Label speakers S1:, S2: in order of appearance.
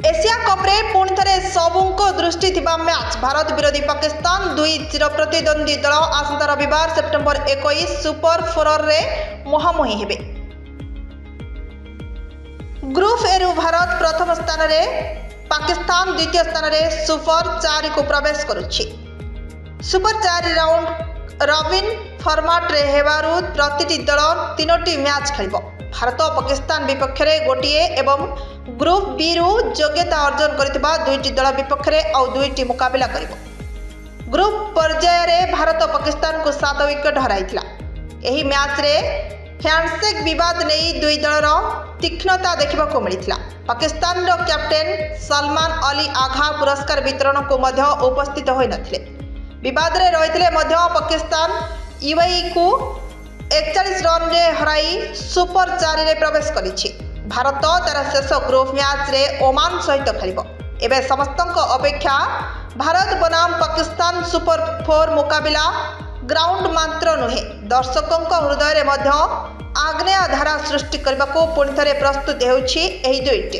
S1: Asia कप्रे पुणी थे सबुको दृष्टि थिबा मैच भारत विरोधी पाकिस्तान दुई चिर प्रतिद्वंदी दल आसंता रविवार सेप्टेम्बर 21 सुपर 4 रे मुहांमुही हेबे। ग्रुप ए रु भारत प्रथम स्थान रे पाकिस्तान द्वितीय स्थान रे सुपर 4 को प्रवेश करुछि। सुपर 4 राउंड रॉबिन फॉर्मेट रे हेबारु प्रतिटी दल 3टी मैच खेलिबो। भारत पाकिस्तान विपक्ष में गोटे एवं ग्रुप बी रु योग्यता अर्जन करथिबा दुईटी दल विपक्ष में आउ दुईटी मुकाबला करिबो। ग्रुप पर्याय रे भारत पाकिस्तान को 7 विकेट हराइथिला। एही मैच रे हैंडशेक विवाद नहीं दुई दलर तीक्ष्णता देखा मिलता। पाकिस्तान रो कैप्टेन सलमान अली आघा पुरस्कार वितरण को मध्य उपस्थित होई नथिले। विवाद रे रहिथिले मध्य पाकिस्तान यूएई को 41 रन रे हराई सुपर 4 रे प्रवेश करिछि। भारत तार शेष ग्रुप मैच रे ओमान सहित खेलिबो। एबे समस्तक अपेक्षा भारत बनाम पाकिस्तान सुपर 4 मुकाबला ग्राउंड मात्र नुहे दर्शकों हृदय रे मध्य आग्नेय धारा सृष्टि करने को पुणी थे प्रस्तुत होउछि एही दुईटी।